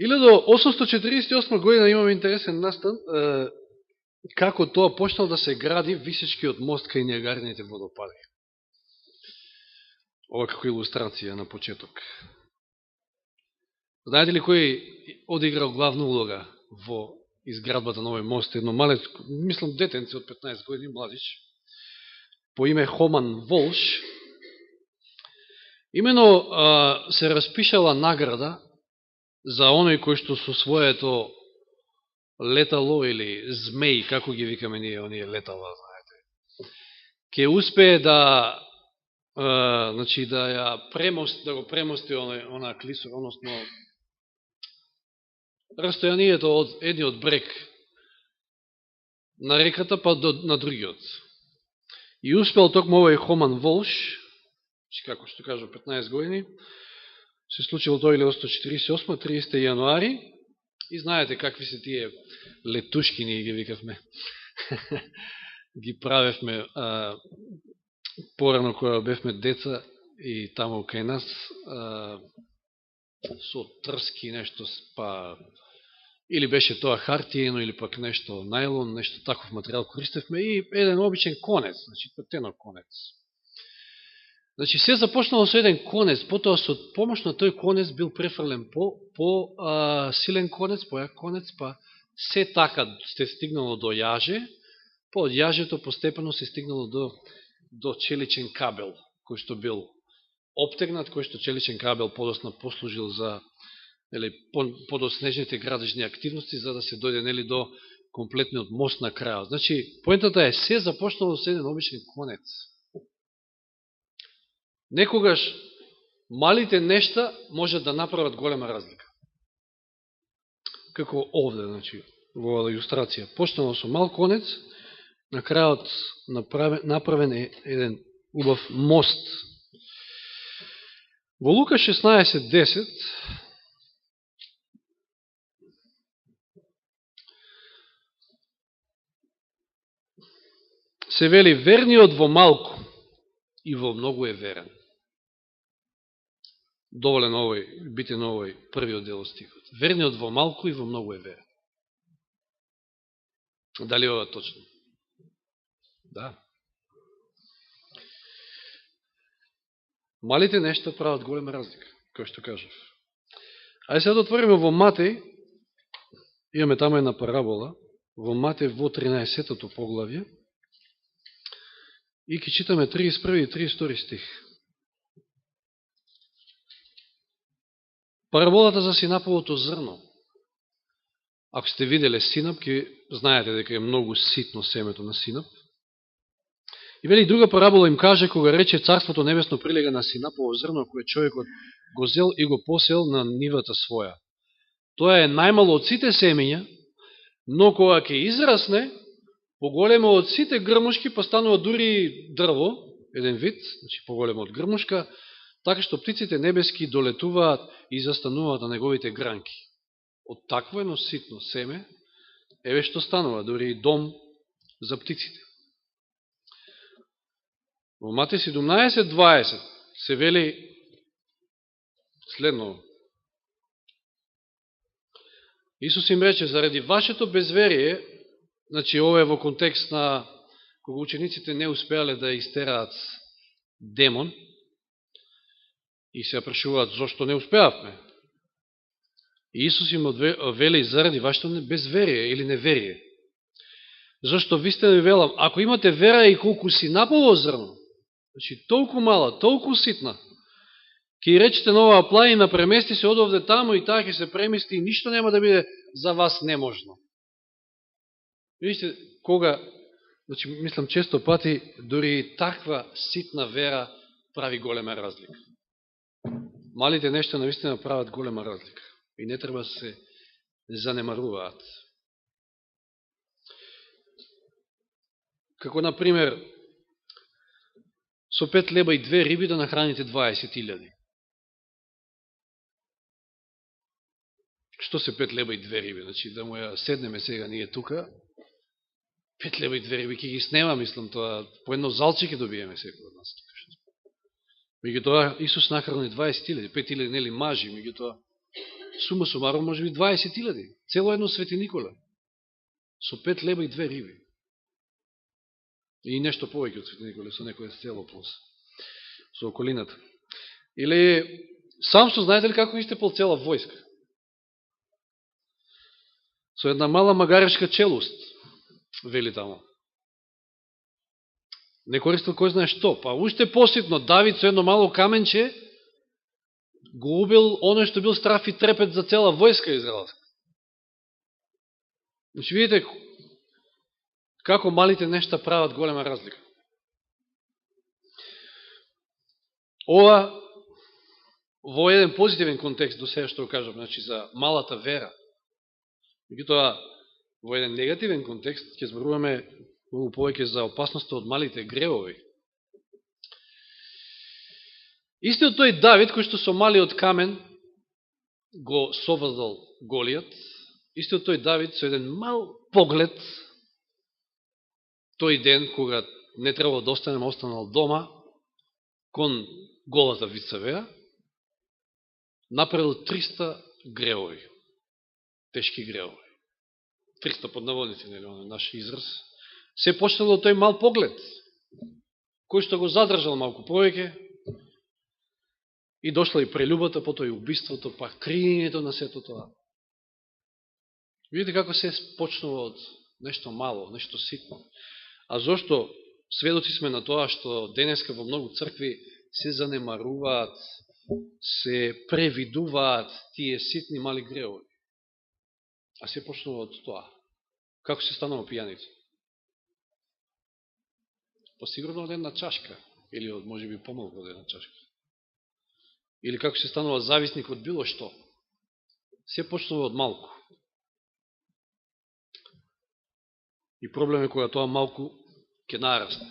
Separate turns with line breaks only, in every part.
1848 година имаме интересен настан како тоа почнал да се гради висечкиот мост кај Ниагарините водопади. Ова како илустрација на почеток. Знаете ли кој одиграл главна улога во изградбата на овој мост? Едно малец, мислам детенце од 15 години, младич, по име Хоман Волш. Имено се распишала награда за оној кој што со своето летало или змеи, како ги викаме ние, оние летала, знаете, ќе успее да значи да го премости она клисор, односно растојанието од едниот брег на реката па на другиот. И успел токму овој Хоман Волш, како што кажа 15 години, се случило тоа 1848, 30 јануари, и знаете какви се тие летушки, ние ги викавме, ги правевме порано кога бевме деца и таму кај нас, со трски нешто, па или беше тоа хартиено, или пак нешто најлон, нешто таков материјал користевме, и еден обичен конец, значи плетено конец. Значи се започнало со еден конец, потоа со помош на тој конец бил префрлен по силен конец, појак конец, па се така се стигнало до јаже, па од јажето постепено се стигнало до челичен кабел, кој што бил обтегнат, кој што челичен кабел подосна послужил за подоснежните градежни активности, за да се дојде до комплетниот мост на крајот. Значи, поентата е, се започнало со еден обичен конец. Некогаш малите нешта можат да направат голема разлика. Како овде, значи, во оваа илустрација. Почнало со мал конец, на крајот направен е еден убав мост. Во Лука 16:10 се вели: верниот во малку и во многу е верен. Доволен битен овој првиот дел од стихот. Верниот во малку и во многу е верен. Дали ова точно? Да. Малите нешта прават голема разлика, кој што кажав. Ајде сега да отвориме во Матеј, имаме таму една парабола, во Матеј во 13-тото поглавје, и ќе читаме 31 и 32 стих. Параболата за синаповото зрно. Ако сте виделе синап, ќе знаете дека е многу ситно семето на синап. И вели друга парабола им каже, кога рече Царството небесно прилега на синапово зрно, кое човекот го зел и го посел на нивата своја. Тоа е најмало од сите семења, но кога ќе израсне, поголемо од сите грмушки, па станува дури дрво, еден вид, значи поголемо од грмушка, така што птиците небески долетуваат и застануваат на неговите гранки. Од такво едно ситно семе, еве што станува, дури и дом за птиците. Во Матеј 17:20 се вели следно. Исус им рече: заради вашето безверие, значи ова е во контекст на кога учениците не успеале да истераат демон и се прашуваат зошто не успеавме. И Исус им вели: заради вашето безверие или неверие. Зашто ви сте ви велам, ако имате вера и колку синапово зрно, значи толку мала, толку ситна, ќе речете на оваа планина премести се одовде таму и таа ќе се премести и ништо нема да биде за вас неможно. Видите, кога, значи, мислам често пати, дури таква ситна вера прави голема разлика. Малите нешта навистина прават голема разлика и не треба да се занемаруваат. Како, например, со 5 леба и 2 риби да нахраните 20.000. Што се 5 леба и 2 риби? Значи, да му ја седнеме сега ние тука, 5 леба и 2 риби ќе ги снема, мислам, тоа по едно залче ќе добиеме секој од нас. Меѓутоа, Исус нахрани 20.000, 5.000 нели мажи, меѓутоа, сума сумаром може би 20.000. Цело едно Свети Никола. Со 5 леба и 2 риби. И нешто повеќе од Свети Никола, со некој село плюс. Со околината. Или Самсон, знаете ли како истепал цела војска? Со една мала магарешка челуст, вели тамо. Не користил кој знае што. Па уште поситно, Давид со едно мало каменче го убил оној што бил страф и трепет за цела војска израелска. Значи, видите како малите нешта прават голема разлика. Ова во еден позитивен контекст до сега што го кажам, значи за малата вера. Меѓутоа, во еден негативен контекст ќе зборуваме многу повеќе за опасноста од малите гревови. Истиот тој Давид, кој што со малиот камен го совладал Голијат, истиот тој Давид со еден мал поглед, тој ден кога не требало да останем, останал дома, кон голата Вицавеа, направил 300 гревови, тешки гревови. 300 под наводници, нели, наш израз. Се почнало тој мал поглед, кој што го задржал малку повеќе, и дошла и прелюбата, потоа и убиството, па криењето на сето тоа. Видите како се почнува од нешто мало, нешто ситно. А зошто сведоци сме на тоа што денеска во многу цркви се занемаруваат, се превидуваат тие ситни мали гревови. А се почнува од тоа. Како се станува пијаница? Посигурно од една чашка, или од можеби помалку од една чашка. Или како се станува зависник од било што. Се почнува од малку. И проблем е кога тоа малку ќе нарасне.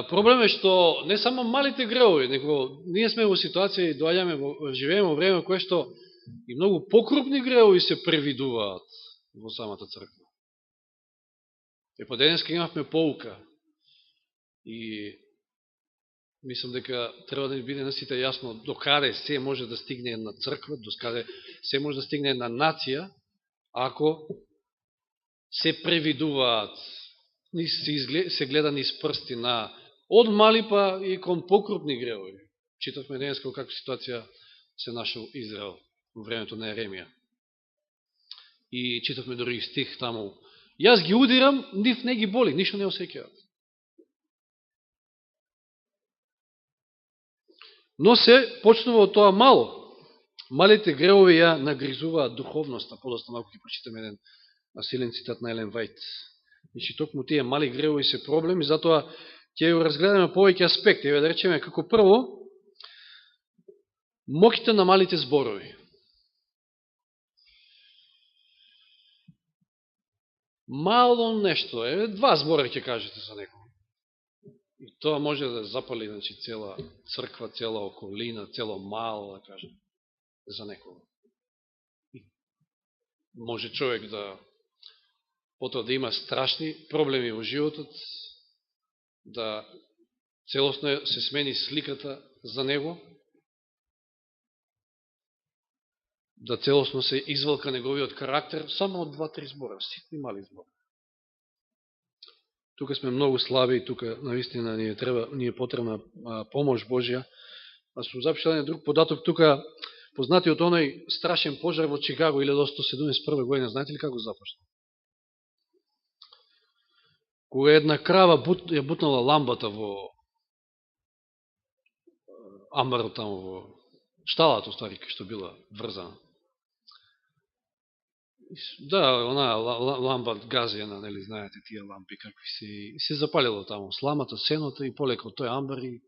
Проблем е што не само малите гревови, него ние сме во ситуација и доаѓаме, живееме во време кое што и многу покрупни гревови се превидуваат во самата црква. И по денеска имавме поука и мислам дека треба да ни биде на сите јасно докаде се може да стигне една црква, докаде се може да стигне една нација, ако се превидуваат, се гледа низ прсти на од мали па и кон покрупни гревови. Читавме денеска каква ситуација се нашел Израел во времето на Еремија. И читавме дори стих таму. Јас ги удирам, нив не ги боли, ништо не осеќаат. Но се почнува од тоа мало. Малите гревови ја нагризуваат духовноста. Подоста малко ќе прочитаме еден силен цитат на Елен Вајт. Значи, токму тие мали гревови се проблеми, затоа ќе го разгледаме повеќе аспекти. Еве да речеме, како прво, моќта на малите зборови. Мало нешто, два збора ќе кажете за некој. И тоа може да запали, значи, цела црква, цела околина, цело мало, да кажем, за некој. Може човек да потоа да има страшни проблеми во животот, да целосно се смени сликата за него, да целосно се извалка неговиот карактер, само од 2-3 збора, ситни мали збора. Тука сме многу слаби и тука наистина ни е потребна помош Божја. А сум запишал еден друг податок тука, познатиот оној страшен пожар во Чикаго 1871 година, знаете ли како започна? Кога една крава ја бутнала ламбата во амбарот тамо во шталата, ствари, што била врзана. Да, она ламба газијана, нели знаете тие лампи какви се запалило тамо сламата, сеното и полеко тој амбар и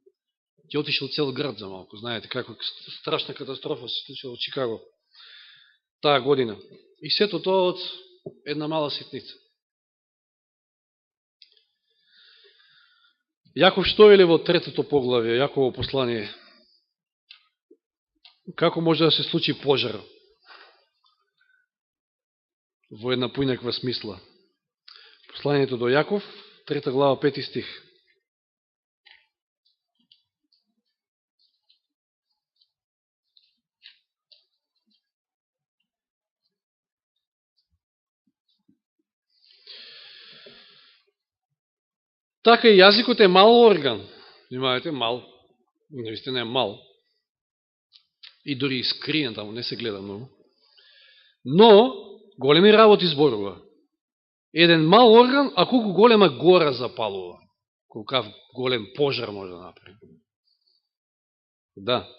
ќе отишел цел град за малку. Знаете каква страшна катастрофа се случила во Чикаго таа година. И сето тоа од една мала ситница. Јаков што вели во 3-то поглавје, Јаково послание? Како може да се случи пожар? Во една поинаква смисла. Посланието до Јаков, 3 глава, 5 стих. Така и јазикот е мал орган. Внимавајте, мал. Наистина е мал. И дори искриен таму, не се гледа многу. Но, големи работи зборува. Еден мал орган, а колку голема гора запалува. Колкав голем пожар може да направи. Да.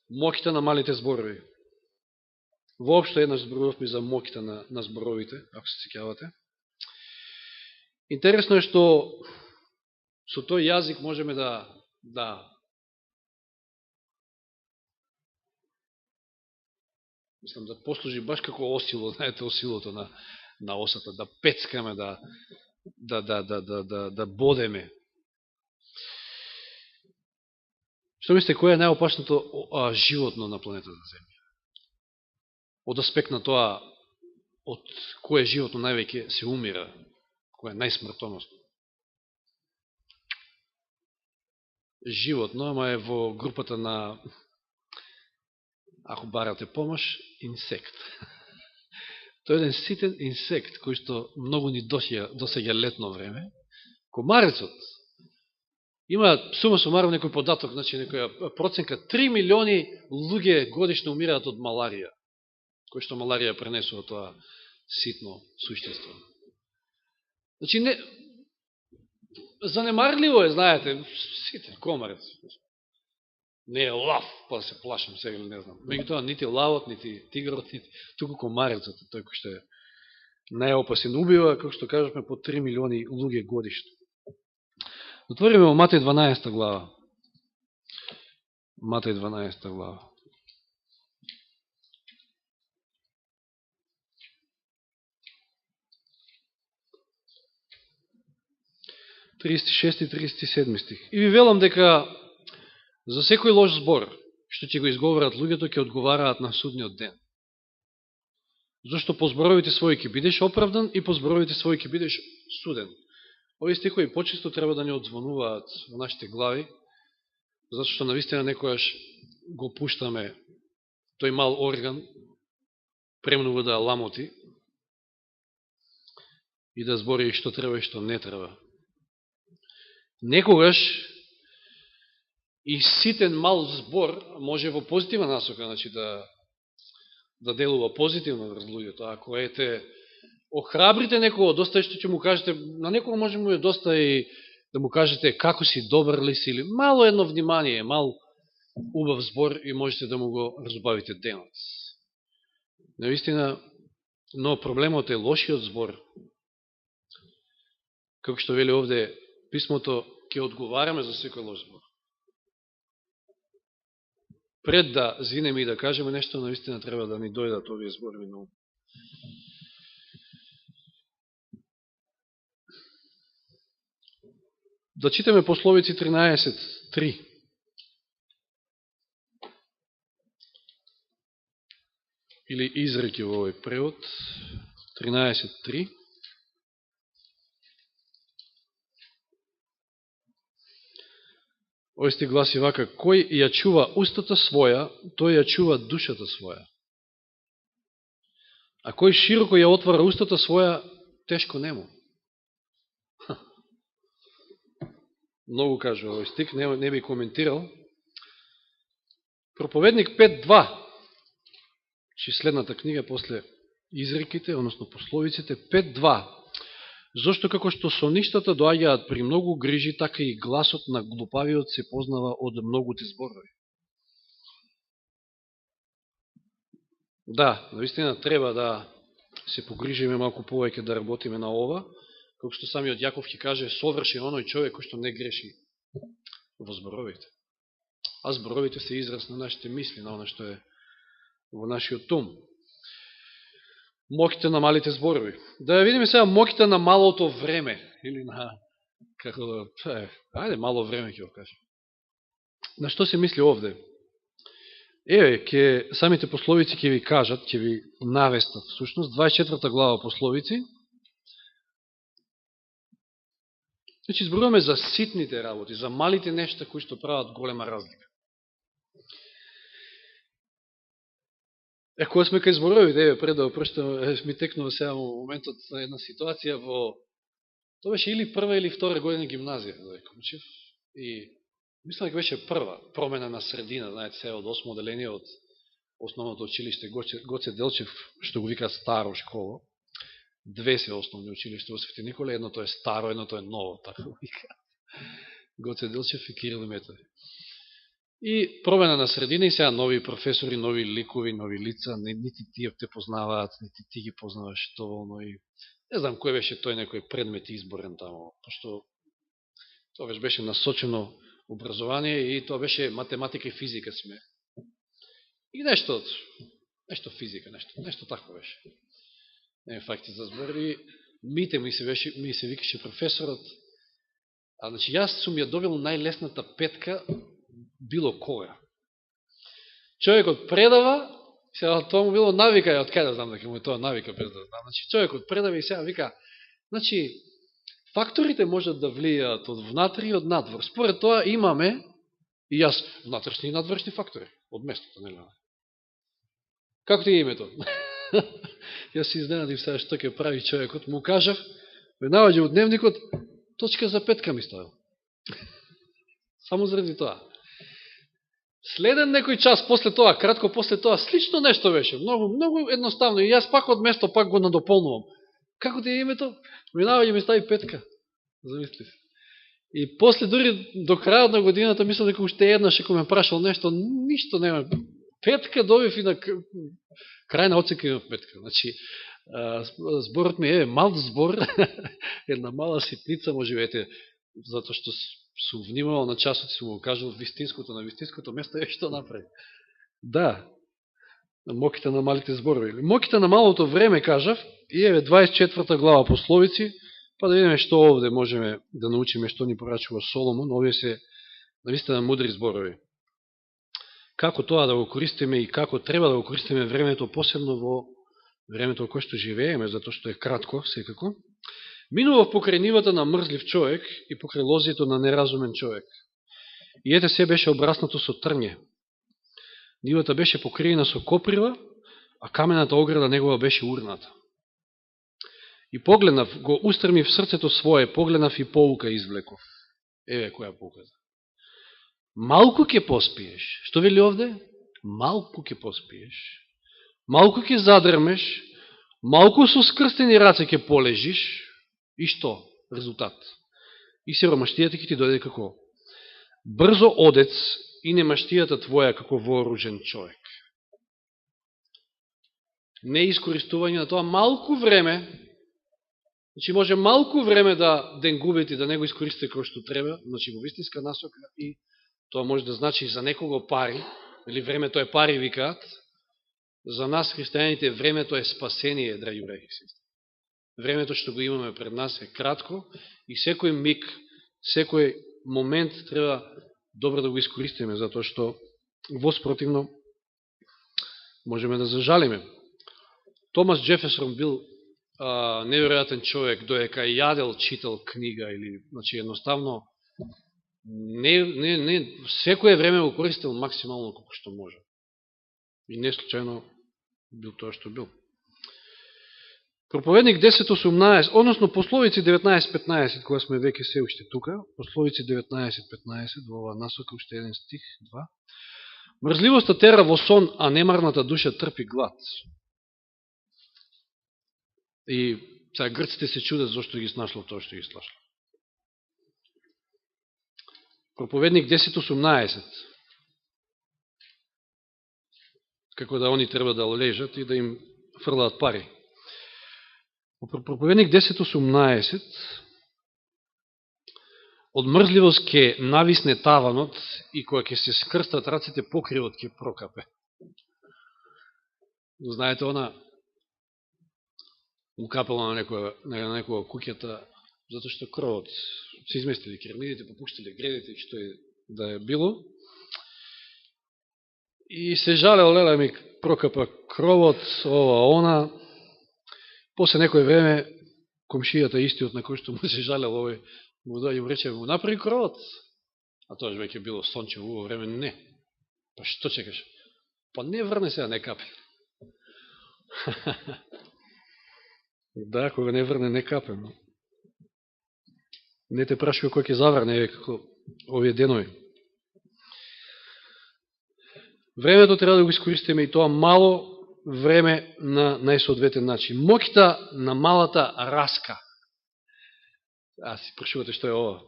Моките на малите зборови. Воопшто еднаш зборувавме за моките на зборовите, ако се сеќавате. Интересно е што со тој јазик можеме да мислам да послужи баш како осило, знаете, осилото на осата, да пецкаме, да бодеме. Што мислите, кој е најопасното животно на планетата Земја? Од аспект на тоа, од кое животно највеќе се умира, кое е најсмртоносно? Животно, ама е во групата на, ако барате помош, инсект. Тој е еден ситен инсект, кој што многу ни досега летно време. Комарецот. Има сума сумарно некој податок, значи некоја проценка, 3 милиони луѓе годишно умираат од маларија, кој што маларија пренесува тоа ситно суштество. Значи, не, занемарливо е, знаете, ситен комарец. Не е лав, па да се плашам сега, не знам. Меѓутоа, нити лавот, нити тигрот, нити туку комарецот, тој кој што е најопасен, убива, како што кажавме, по 3 милиони луѓе годишно. Отвориме во Матеј 12 глава. Матеј 12 глава. Тридесет и 37 стих. И ви велам дека за секој лош збор, што ќе го изговорат луѓето, ќе одговараат на судниот ден. Зашто по зборовите своји ќе бидеш оправдан и по зборовите своји ќе бидеш суден. Овие стихови почесто треба да не одзвонуваат во нашите глави, затоа што навистина некојаш го пуштаме тој мал орган премногу да ламоти и да збори што треба и што не треба. Некогаш и ситен мал збор може во позитивна насока, значи да делува позитивно врз луѓето. Ако охрабрите некого, доста што ќе му кажете, на некого може му е доста и да му кажете како си, добар ли си, или мало едно внимание, мал убав збор и можете да му го разбавите денот. Наистина, но проблемот е лошиот збор. Како што вели овде писмото, ќе одговараме за секој лош збор. Пред да звинеме и да кажеме нешто, наистина треба да ни дојдат овие зборови на ум. Да читаме Пословици 13.3. Или изреки во овој превод. 13.3. Овој стих гласи вака: кој ја чува устата своја, тој ја чува душата своја. А кој широко ја отвара устата своја, тешко нему. Многу кажува овој стих, не би коментирал. Проповедник 5.2, чи следната книга после изреките, односно пословиците, 5.2. Зошто како што соништата доаѓаат при многу грижи, така и гласот на глупавиот се познава од многуте зборови. Да, наистина треба да се погрижиме малку повеќе да работиме на ова, како што самиот Јаков ќе каже, совршен оној човек кој што не греши во зборовите. А зборовите се израз на нашите мисли, на оно што е во нашиот ум. Моките на малите зборови. Да ја видиме сега моките на малото време. Или на... Како да... Ајде, мало време ќе го кажем. На што се мисли овде? Самите пословици ќе ви кажат, ќе ви навестат, всушност, 24 глава пословици. Значи, зборуваме за ситните работи, за малите нешта кои што прават голема разлика. Кога сме кај зборовите, пред да опрештам, ми текнува сега во моментот една ситуација во Тоа беше или прва или втора година гимназија, да рекам, учев. И мислам дека беше прва промена на средина, знаете, сега од 8 оделение од основното училиште Гоце Делчев, што го викаат старо школа. Две се основни училиште во Свети Николе, едното е старо, едното е ново, така го викаат. Гоце Делчев и Кирил и Методи. И промена на средина и сега нови професори, нови ликови, нови лица, нити тие те познаваат, нити ти ги познаваш доволно и не знам кој беше тој некој предмет изборен тамо, пошто тоа беше насочено образование и тоа беше математика и физика сме. И нешто физика, нешто такво беше. Не факти за збор. И Мите ми се викаше професорот. А значи јас сум ја добил најлесната петка било кога. Човекот предава, сега тоа му било навика, од кај да знам дека му е тоа навика без да знам. Значи човекот предава и сега вика, значи факторите можат да влијаат од внатре и од надвор. Според тоа имаме и јас внатрешни и надворешни фактори од местото, нели? Како ти е името? Јас се изненадив сега што ќе прави човекот, му кажав, ме наоѓа од дневникот, точка за петка ми ставил. Само заради тоа. Следен некој час после тоа, кратко после тоа, слично нешто беше. Многу едноставно. И јас пак од место пак го надополнувам. Како ти е името? Минава и ми стави петка. Замисли се. И после дури до крајот на годината, мислам дека уште еднаш ако ме прашал нешто, ништо нема. Петка добив и на крај на оцека имам петка. Значи, зборот ми е мал збор, една мала ситница, може вете, затоа што сум внимавал на часот, сум го кажал на вистинското место е што направи. Да, моките на малите зборови. Моките на малото време, кажав, и еве 24 глава пословици, па да видиме што овде можеме да научиме, што ни порачува Соломон, овие се навистина мудри зборови. Како тоа да го користиме и како треба да го користиме времето, посебно во времето во кое што живееме, затоа што е кратко, секако. Минував покрај нивата на мрзлив човек и покрај лозието на неразумен човек. И ете се беше обраснато со трње. Нивата беше покриена со коприва, а камената ограда негова беше урната. И погледнав, го устрмив срцето свое, погледнав и поука извлеков. Еве која поука. Малку ќе поспиеш. Што вели овде? Малку ќе поспиеш. Малку ќе задрмеш. Малку со скрстени раце ќе полежиш. И што? Резултат. И сиромаштијата ќе ти дојде како брзо одец и немаштијата твоја како вооружен човек. Не искористување на тоа малку време. Значи може малку време да ден губите и да не го искористите како што треба, значи во вистинска насока, и тоа може да значи за некого пари, или времето е пари, викаат. За нас, христијаните, времето е спасение, драги браќи и сестри. Времето што го имаме пред нас е кратко и секој миг, секој момент треба добро да го искористиме, затоа што воспротивно можеме да зажалиме. Томас Джеферсон бил неверојатен човек, доека јадел, читал книга или, значи, едноставно не секое време го користил максимално колко што може. И не случајно бил тоа што бил. Проповедник 10.18, односно пословици 19.15, кога сме веќе се уште тука, пословици 19.15, во оваа насока, уште еден стих, 2. Мрзливоста тера во сон, а немарната душа трпи глад. И сега грците се чудат зашто ги снашло тоа што ги снашло. Проповедник 10.18. Како да они треба да лежат и да им фрлаат пари. Проповедник 10.18. Од мрзливост ќе нависне таванот и кога ќе се скрстат раците, покривот ќе прокапе. Знаете, она му капела на некоја куќата, затоа што кровот се изместили кермидите, попуштили гредите, што е да е било. И се жалел, леле ми прокапа кровот, ова, она. После некој време, комшијата истиот на кој што му се жалел овој, му дојде му рече, му направи кровот. А тоа веќе било сончево во време, не. Па што чекаш? Па не врне сега, не капе. Да, кога не врне, не капе. Не те прашува кој ќе заврне, како овие денови. Времето треба да го искористиме и тоа мало време на најсоодветен начин. Моќта на малата раска. Си прашувате што е ова.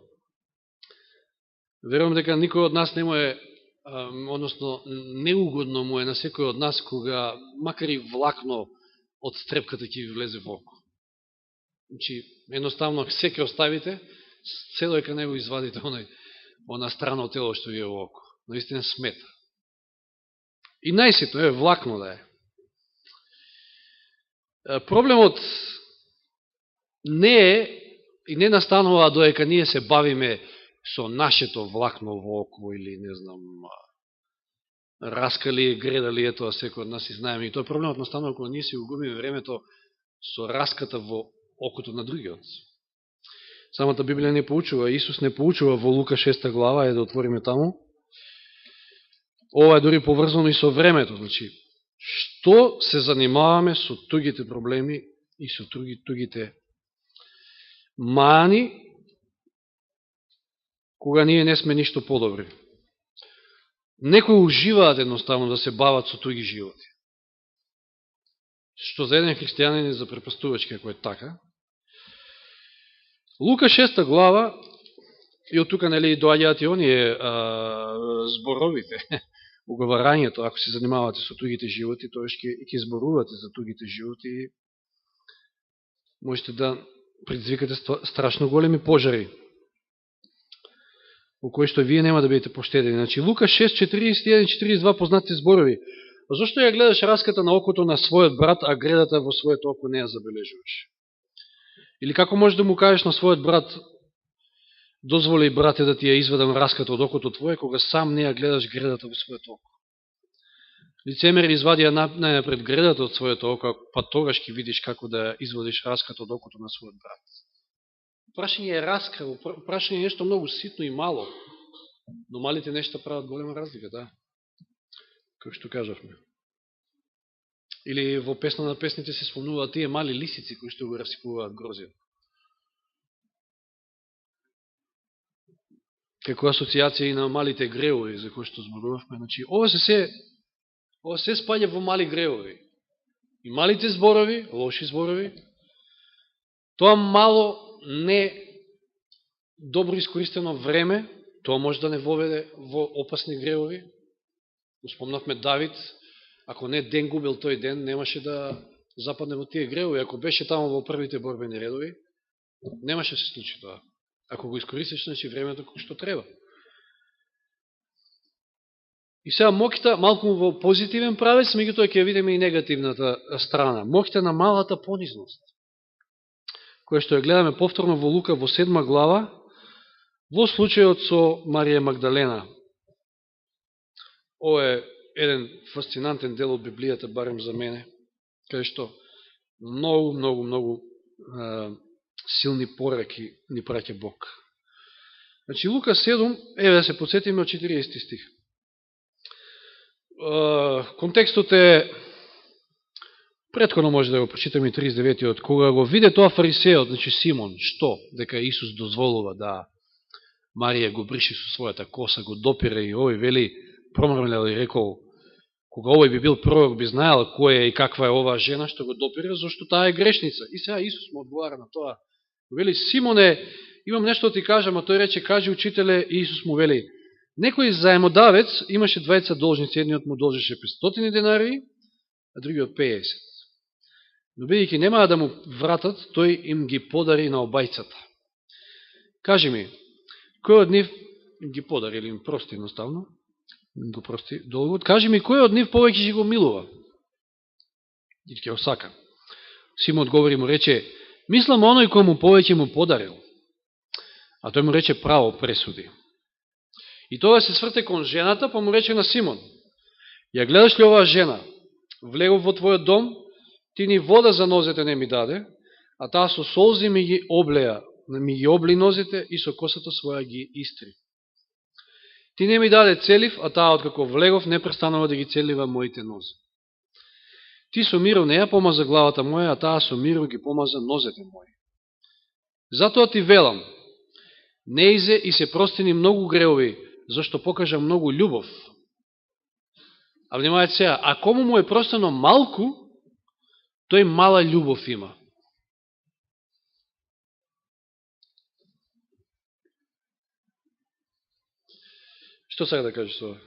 Верувам дека никој од нас не му е, односно неугодно му е на секој од нас кога макар и влакно од стрепката ќе ви влезе во око. Значи, едноставно се ќе оставите, се доека не го извадите она страна од тело што ви е во око. Наистина смета. И најситно е влакно да е. Проблемот не е и не настанува доека ние се бавиме со нашето влакно во око или, не знам, раскали, гредали, ето, секој од нас и знаеме. И тоа проблемот настанува кога ние си губиме времето со раската во окото на другиот. Самата Библија не поучува, Исус не поучува во Лука 6 глава, да отвориме таму. Ова е дори поврзано и со времето. Значи, што се занимаваме со тугите проблеми и со тугите мани, кога ние не сме ништо подобри. Некои уживаат едноставно да се бават со туги животи. Што за еден христијанин е запрепастувачки, ако е така. Лука 6 глава, и од тука нели доаѓаат и оние зборовите, уговарањето, ако се занимавате со тугите животи, тоа ќе зборувате за тугите животи и можете да предизвикате страшно големи пожари, во кои што вие нема да бидете поштедени. Значи, Лука 6:41-42 познати зборови. Зошто ја гледаш раската на окото на својот брат, а гредата во своето око не ја забележуваш? Или како можеш да му кажеш на својот брат, дозволи, брате, да ти ја изведам раската од окото твое, кога сам не ја гледаш гредата во своето око? Лицемери извадија најнапред гредата од своето око, па тогаш ќе видиш како да извадиш раската од окото на својот брат. Прашање е раска, прашање е нешто многу ситно и мало, но малите нешта прават голема разлика, да. Како што кажавме. Или во Песна на песните се спомнуваат тие мали лисици кои што го расипуваат грозијата. Како асоциација и на малите греови за кои што зборувавме. Значи, ова се спаѓа во мали греови. И малите зборови, лоши зборови, тоа мало не добро искористено време, тоа може да не воведе во опасни греови. Успомнавме Давид, ако не ден губил тој ден, немаше да западне во тие греови. Ако беше тамо во првите борбени редови, немаше да се случи тоа. Ако го искористиш, значи времето како што треба. И сега моќта, малку во позитивен правец, меѓутоа ќе видиме и негативната страна. Моќта на малата понизност, која што ја гледаме повторно во Лука во 7 глава, во случајот со Марија Магдалена. Ова е еден фасцинантен дел од Библијата, барем за мене, кај што многу силни пораки ни праќа Бог. Значи, Лука 7, еве да се подсетиме од 40 стих. Контекстот е, претходно може да го прочитаме и 39-тиот, кога го виде тоа фарисеот, значи Симон, што? Дека Исус дозволува да Марија го бриши со својата коса, го допира и овој вели, промрмлял и рекол, кога овој би бил пророк, би знаел кој е и каква е оваа жена што го допира, зашто таа е грешница. И сега Исус му одговара на тоа. Вели, Симоне, имам нешто да ти кажам, а тој рече, кажи учителе, и Исус му вели, некој заемодавец имаше двајца должници, едниот му должеше 500 денари, а другиот 50. Но бидејќи немаа да му вратат, тој им ги подари на обајцата. Кажи ми, кој од нив им ги подари или им прости едноставно? Го прости долгот. Кажи ми, кој од нив повеќе ќе го милува? И ќе го сака. Симон одговори му рече, мислам оној кој му повеќе му подарил. А тој му рече, право пресуди. И тоа се сврте кон жената, па му рече на Симон, ја гледаш ли оваа жена? Влегов во твојот дом, ти ни вода за нозете не ми даде, а таа со солзи ми ги обли нозете и со косата своја ги истри. Ти не ми даде целив, а таа откако влегов не престанува да ги целива моите нози. Ти со миро не ја помаза главата моја, а таа со миро ги помаза нозете мои. Затоа ти велам, неизе и се простени многу греови, зашто покажа многу љубов. А внимавајте сега, а кому му е простено малку, тој мала љубов има. Што сега да кажеш тоа?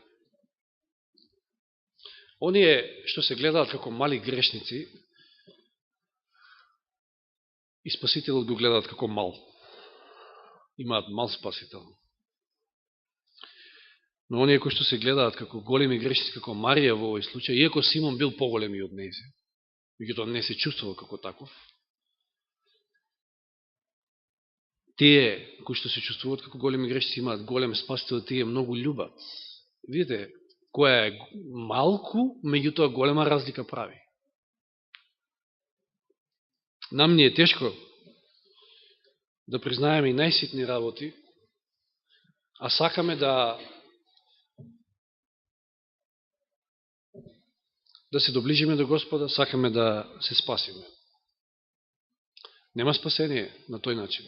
Оние што се гледаат како мали грешници, и Спасителот го гледаат како мал. Имаат мал Спасител. Но оние кои што се гледаат како големи грешници, како Марија во овој случај, иако Симон бил поголем и од нејзе, меѓутоа не се чувствувал како таков, тие кои што се чувствуваат како големи грешници имаат голем Спасител, тие многу љубат. Видите, која е малку, меѓутоа голема разлика прави. Нам ни е тешко да признаеме и најситни работи, а сакаме да се доближиме до Господа, сакаме да се спасиме. Нема спасение на тој начин.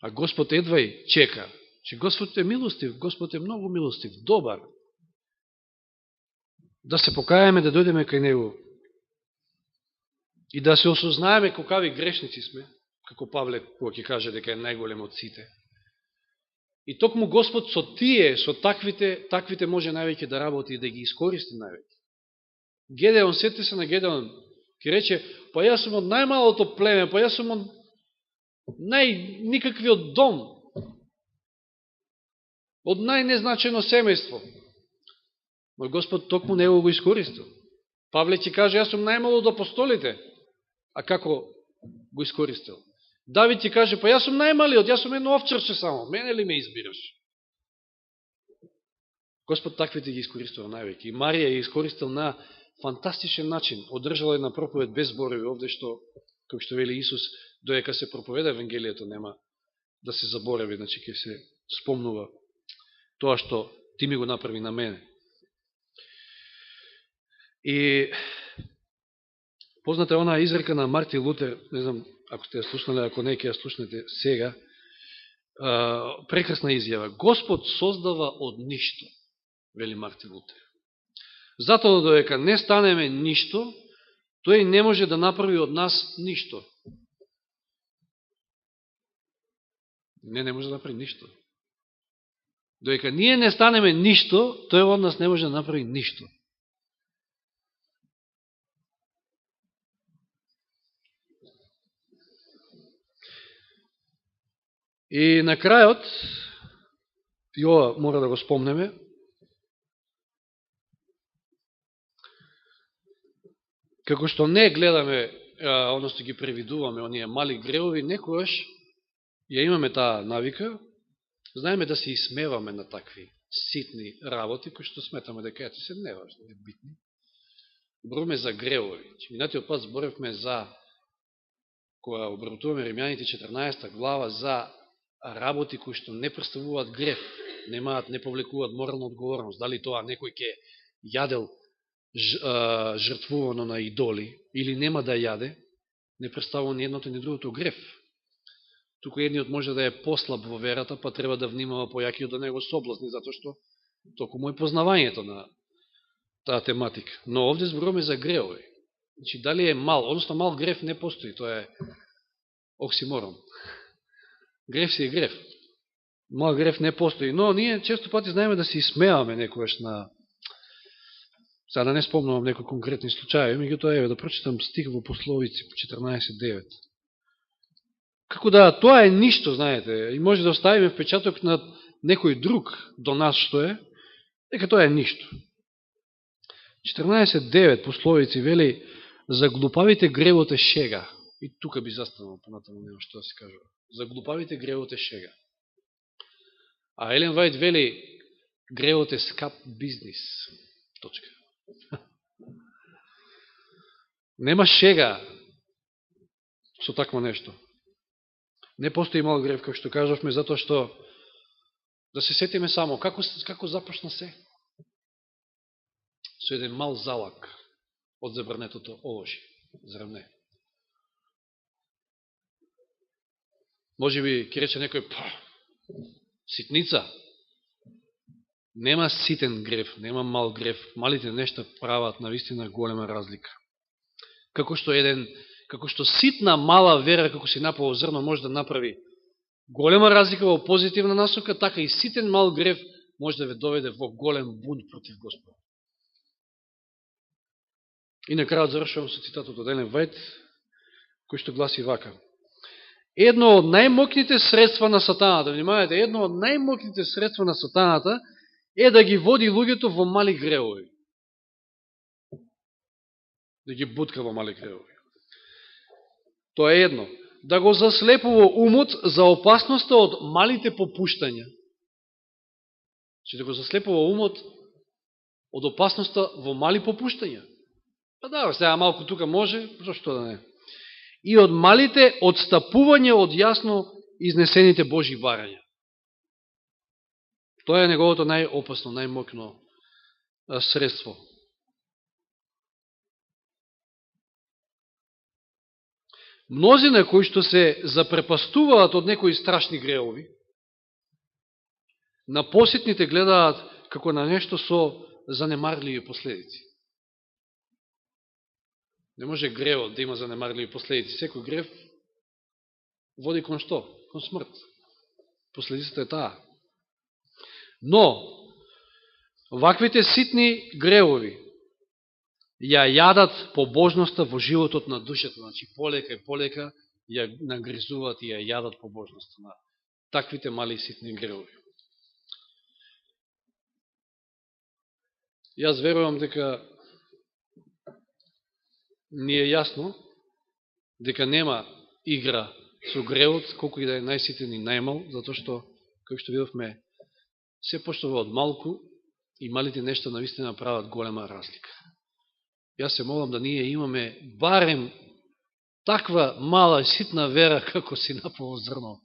А Господ едвај чека, че Господ е милостив, Господ е многу милостив, добар. Да се покајаме, да дојдеме кај Него и да се осознаеме колкави грешници сме, како Павле кога ќе каже дека е најголем од сите. И токму Господ со тие, со таквите може највеќе да работи и да ги искористи највеќе. Гедеон, сетте се на Гедеон, ќе рече, па јас сум од најмалото племе, па јас сум од никаквиот дом, од најнезначено семејство. Но Господ токму него го искористил. Павле ќе каже, јас сум најмало од апостолите, а како го искористил? Давид ќе каже, па јас сум најмалиот, јас сум едно овчарче само, мене ли ме избираш? Господ таквите ги искористува највеќе. И Марија ја искористил на фантастичен начин. Одржала една проповед без зборови овде, што, како што вели Исус, доека се проповеда Евангелието, нема да се заборави, значи ќе се спомнува тоа што ти ми го направи на мене. И позната е она изрека на Мартин Лутер, не знам ако сте ја слушнали, ако не ќе ја слушнете сега, прекрасна изјава. Господ создава од ништо, вели Мартин Лутер. Затоа додека не станеме ништо, тој не може да направи од нас ништо. Не може да направи ништо. Додека ние не станеме ништо, тој од нас не може да направи ништо. И на крајот, и ова мора да го спомнеме, како што не гледаме, одnosno ги превидуваме оние мали греови, некојаш ја имаме таа навика, знаеме да се исмеваме на такви ситни работи, кои што сметаме дека ете се неважни, небитни. Зборуваме за греови. Минатиот пат зборевме за, кога обработуваме Римјаните 14 глава, за работи кои што не представуваат греф, не повлекуваат морална одговорност. Дали тоа некој ќе јадел жртвувано на идоли или нема да јаде, не представува ни едното ни другото греф. Туку едниот може да е послаб во верата, па треба да внимава појакиот да него соблазни, затоа што токму е познавањето на таа тематика. Но овде зборуваме за греови. Значи, дали е мал, одnosno мал греф не постои, тоа е оксиморон. Греф си е греф. Мал греф не постои. Но ние често пати знаеме да се исмеаваме некојаш на... Сега да не спомнувам некои конкретни случаи, меѓутоа еве да прочитам стих во Пословици 14.9. Како да тоа е ништо, знаете, и може да оставиме впечаток на некој друг до нас што е, дека тоа е ништо. 14.9 Пословици вели, за глупавите гревот е шега. И тука би застанал, понатаму нема што да се кажува. За глупавите гревот е шега. А Елен Вајд вели, гревот е скап бизнис. Точка. Нема шега со такво нешто. Не постои мал грев, како што кажавме, затоа што да се сетиме само, како започна се? Со еден мал залак од забрнетото овошје, зарем не? Може би ќе рече некој, Ситница. Нема ситен греф, нема мал греф. Малите нешта прават навистина голема разлика. Како што ситна мала вера, како си напало зрно, може да направи голема разлика во позитивна насока, така и ситен мал греф може да ве доведе во голем бунт против Господ. И на крајот завршувам со цитатот од Елен Вајт, кој што гласи вака. Едно од најмокните средства на сатаната, внимавајте, едно од најмокните средства на сатаната е да ги води луѓето во мали греови. Да ги бутка во мали греови. Тоа е едно. Да го заслепува умот за опасноста од малите попуштања. Че да го заслепува умот од опасноста во мали попуштања. Па да, сега малку тука може, зашто да не. И од малите одстапување од јасно изнесените Божи барања. Тоа е неговото најопасно, најмокно средство. Мнозина кои што се запрепастуваат од некои страшни греови, на посетните гледаат како на нешто со занемарливи последици. Не може гревот да има занемарливи последици. Секој грев води кон што? Кон смрт. Последицата е таа. Но, ваквите ситни гревови ја јадат побожноста во животот на душата. Значи, полека и полека ја нагризуваат и ја јадат побожноста на таквите мали ситни гревови. Јас верувам дека ни е јасно дека нема игра со гревот, колку и да е најситен и најмал, затоа што, како што видовме, се почнува од малку и малите нешта навистина прават голема разлика. Јас се молам да ние имаме барем таква мала ситна вера како си напало зрно,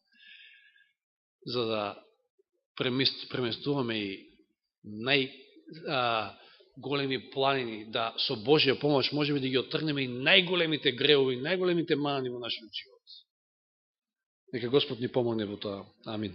за да преместуваме и големи планини, да со Божија помош можеме да ги оттргнеме и најголемите греови, најголемите мани во нашиот живот. Нека Господ ни помогне во тоа. Амин.